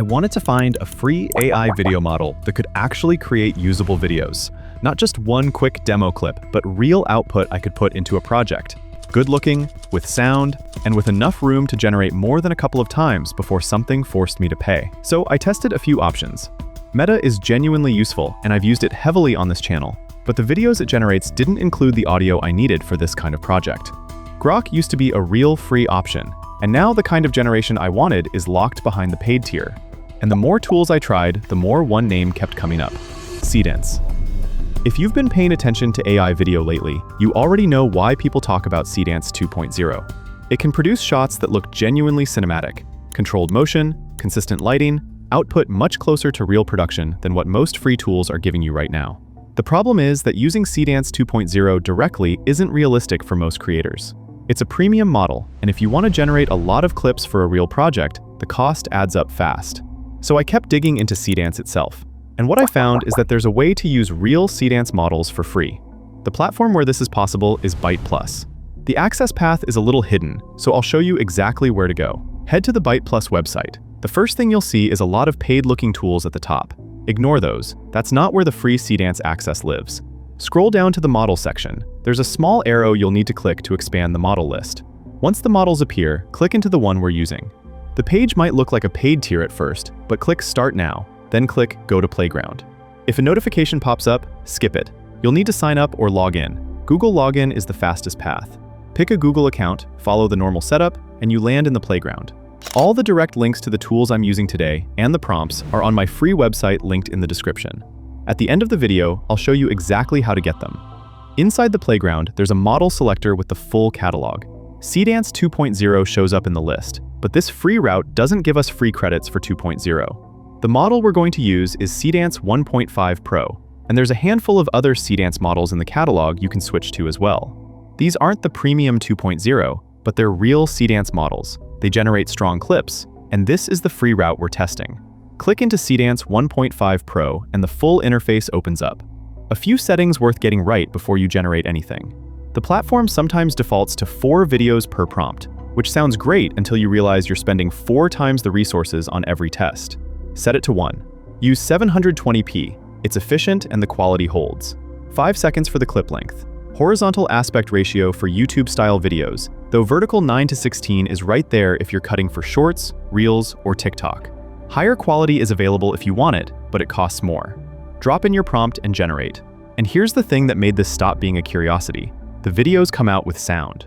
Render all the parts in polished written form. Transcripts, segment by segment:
I wanted to find a free AI video model that could actually create usable videos. Not just one quick demo clip, but real output I could put into a project. Good looking, with sound, and with enough room to generate more than a couple of times before something forced me to pay. So I tested a few options. Meta is genuinely useful, and I've used it heavily on this channel, but the videos it generates didn't include the audio I needed for this kind of project. Grok used to be a real free option, and now the kind of generation I wanted is locked behind the paid tier. And the more tools I tried, the more one name kept coming up: Seedance. If you've been paying attention to AI video lately, you already know why people talk about Seedance 2.0. It can produce shots that look genuinely cinematic, controlled motion, consistent lighting, output much closer to real production than what most free tools are giving you right now. The problem is that using Seedance 2.0 directly isn't realistic for most creators. It's a premium model, and if you want to generate a lot of clips for a real project, the cost adds up fast. So I kept digging into Seedance itself, and what I found is that there's a way to use real Seedance models for free. The platform where this is possible is BytePlus. The access path is a little hidden, so I'll show you exactly where to go. Head to the BytePlus website. The first thing you'll see is a lot of paid-looking tools at the top. Ignore those. That's not where the free Seedance access lives. Scroll down to the model section. There's a small arrow you'll need to click to expand the model list. Once the models appear, click into the one we're using. The page might look like a paid tier at first, but click Start Now, then click Go to Playground. If a notification pops up, skip it. You'll need to sign up or log in. Google login is the fastest path. Pick a Google account, follow the normal setup, and you land in the playground. All the direct links to the tools I'm using today and the prompts are on my free website linked in the description. At the end of the video, I'll show you exactly how to get them. Inside the playground, there's a model selector with the full catalog. Seedance 2.0 shows up in the list, but this free route doesn't give us free credits for 2.0. The model we're going to use is Seedance 1.5 Pro, and there's a handful of other Seedance models in the catalog you can switch to as well. These aren't the premium 2.0, but they're real Seedance models. They generate strong clips, and this is the free route we're testing. Click into Seedance 1.5 Pro and the full interface opens up. A few settings worth getting right before you generate anything. The platform sometimes defaults to 4 videos per prompt, which sounds great until you realize you're spending 4 times the resources on every test. Set it to 1. Use 720p. It's efficient and the quality holds. 5 seconds for the clip length. Horizontal aspect ratio for YouTube-style videos, though vertical 9:16 is right there if you're cutting for shorts, reels, or TikTok. Higher quality is available if you want it, but it costs more. Drop in your prompt and generate. And here's the thing that made this stop being a curiosity. The videos come out with sound.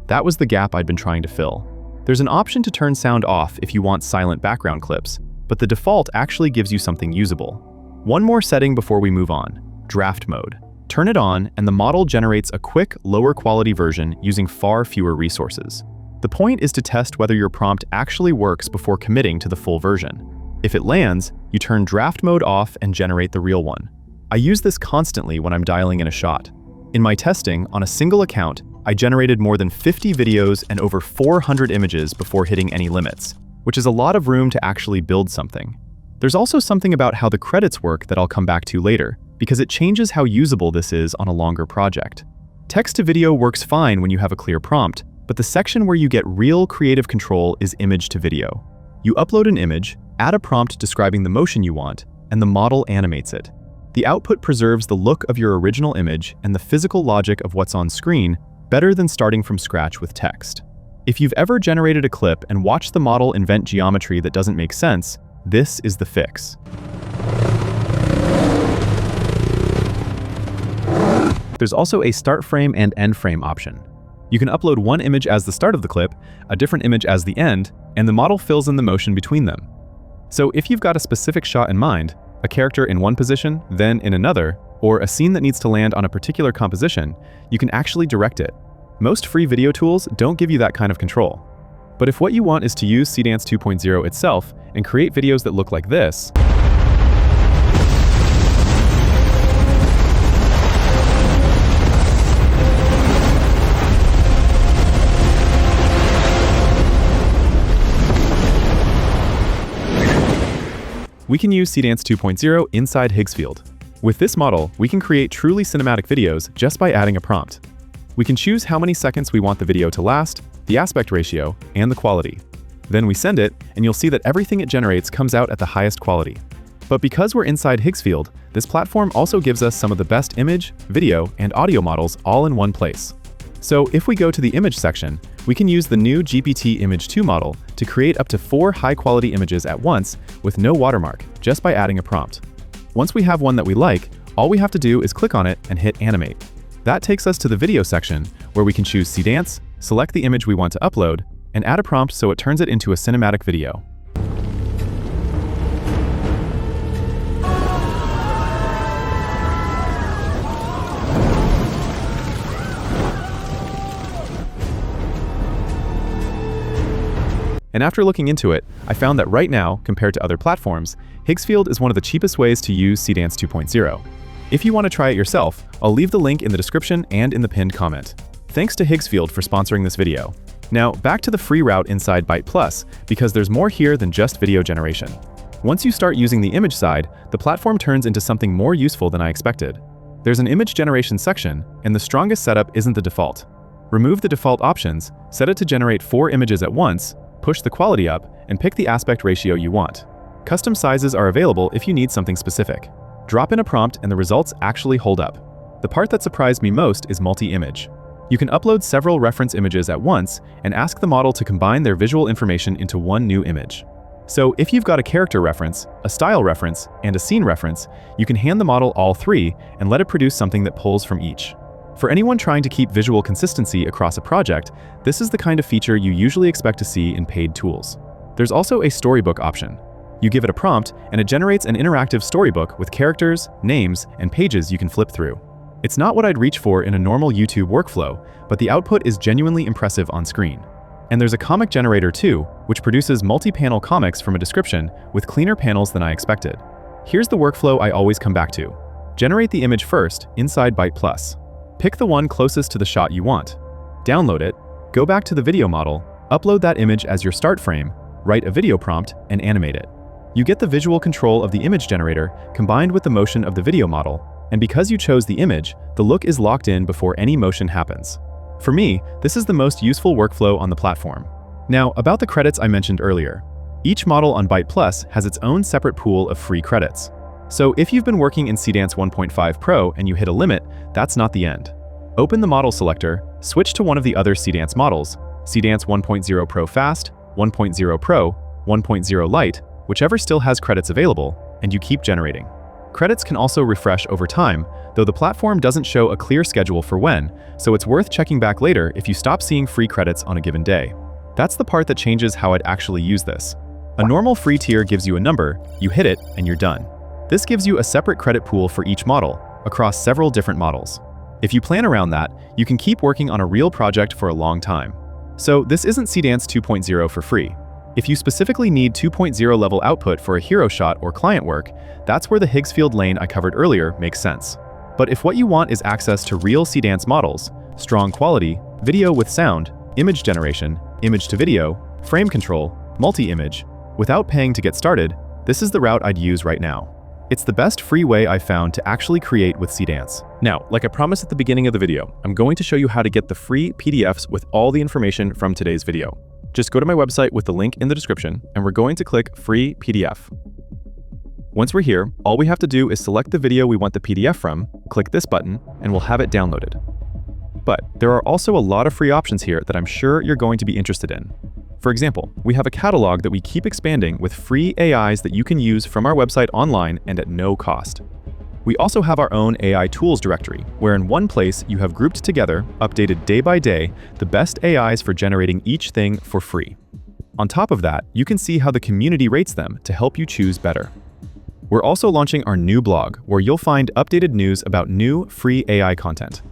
That was the gap I'd been trying to fill. There's an option to turn sound off if you want silent background clips, but the default actually gives you something usable. One more setting before we move on: draft mode. Turn it on, and the model generates a quick, lower quality version using far fewer resources. The point is to test whether your prompt actually works before committing to the full version. If it lands, you turn draft mode off and generate the real one. I use this constantly when I'm dialing in a shot. In my testing, on a single account, I generated more than 50 videos and over 400 images before hitting any limits, which is a lot of room to actually build something. There's also something about how the credits work that I'll come back to later, because it changes how usable this is on a longer project. Text to video works fine when you have a clear prompt, but the section where you get real creative control is image to video. You upload an image, add a prompt describing the motion you want, and the model animates it. The output preserves the look of your original image and the physical logic of what's on screen better than starting from scratch with text. If you've ever generated a clip and watched the model invent geometry that doesn't make sense, this is the fix. There's also a start frame and end frame option. You can upload one image as the start of the clip, a different image as the end, and the model fills in the motion between them. So if you've got a specific shot in mind, a character in one position, then in another, or a scene that needs to land on a particular composition, you can actually direct it. Most free video tools don't give you that kind of control. But if what you want is to use Seedance 2.0 itself and create videos that look like this, we can use Seedance 2.0 inside Higgsfield. With this model, we can create truly cinematic videos just by adding a prompt. We can choose how many seconds we want the video to last, the aspect ratio, and the quality. Then we send it, and you'll see that everything it generates comes out at the highest quality. But because we're inside Higgsfield, this platform also gives us some of the best image, video, and audio models all in one place. So if we go to the image section, we can use the new GPT Image 2 model to create up to 4 high-quality images at once with no watermark, just by adding a prompt. Once we have one that we like, all we have to do is click on it and hit Animate. That takes us to the video section, where we can choose Seedance, select the image we want to upload, and add a prompt so it turns it into a cinematic video. And after looking into it, I found that right now, compared to other platforms, Higgsfield is one of the cheapest ways to use Seedance 2.0. If you want to try it yourself, I'll leave the link in the description and in the pinned comment. Thanks to Higgsfield for sponsoring this video. Now, back to the free route inside BytePlus, because there's more here than just video generation. Once you start using the image side, the platform turns into something more useful than I expected. There's an image generation section, and the strongest setup isn't the default. Remove the default options, set it to generate 4 images at once, push the quality up, and pick the aspect ratio you want. Custom sizes are available if you need something specific. Drop in a prompt and the results actually hold up. The part that surprised me most is multi-image. You can upload several reference images at once and ask the model to combine their visual information into one new image. So if you've got a character reference, a style reference, and a scene reference, you can hand the model all 3 and let it produce something that pulls from each. For anyone trying to keep visual consistency across a project, this is the kind of feature you usually expect to see in paid tools. There's also a storybook option. You give it a prompt, and it generates an interactive storybook with characters, names, and pages you can flip through. It's not what I'd reach for in a normal YouTube workflow, but the output is genuinely impressive on screen. And there's a comic generator too, which produces multi-panel comics from a description with cleaner panels than I expected. Here's the workflow I always come back to. Generate the image first inside BytePlus. Pick the one closest to the shot you want. Download it, go back to the video model, upload that image as your start frame, write a video prompt, and animate it. You get the visual control of the image generator combined with the motion of the video model, and because you chose the image, the look is locked in before any motion happens. For me, this is the most useful workflow on the platform. Now, about the credits I mentioned earlier. Each model on BytePlus has its own separate pool of free credits. So if you've been working in Seedance 1.5 Pro and you hit a limit, that's not the end. Open the model selector, switch to one of the other Seedance models, Seedance 1.0 Pro Fast, 1.0 Pro, 1.0 Lite, whichever still has credits available, and you keep generating. Credits can also refresh over time, though the platform doesn't show a clear schedule for when, so it's worth checking back later if you stop seeing free credits on a given day. That's the part that changes how I'd actually use this. A normal free tier gives you a number, you hit it, and you're done. This gives you a separate credit pool for each model, across several different models. If you plan around that, you can keep working on a real project for a long time. So this isn't Seedance 2.0 for free. If you specifically need 2.0 level output for a hero shot or client work, that's where the Higgsfield lane I covered earlier makes sense. But if what you want is access to real Seedance models, strong quality, video with sound, image generation, image to video, frame control, multi-image, without paying to get started, this is the route I'd use right now. It's the best free way I've found to actually create with Seedance. Now, like I promised at the beginning of the video, I'm going to show you how to get the free PDFs with all the information from today's video. Just go to my website with the link in the description, and we're going to click Free PDF. Once we're here, all we have to do is select the video we want the PDF from, click this button, and we'll have it downloaded. But there are also a lot of free options here that I'm sure you're going to be interested in. For example, we have a catalog that we keep expanding with free AIs that you can use from our website online and at no cost. We also have our own AI tools directory, where in one place you have grouped together, updated day by day, the best AIs for generating each thing for free. On top of that, you can see how the community rates them to help you choose better. We're also launching our new blog, where you'll find updated news about new free AI content.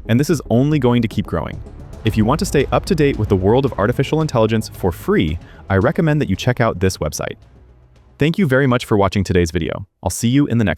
And this is only going to keep growing. If you want to stay up to date with the world of artificial intelligence for free, I recommend that you check out this website. Thank you very much for watching today's video. I'll see you in the next one.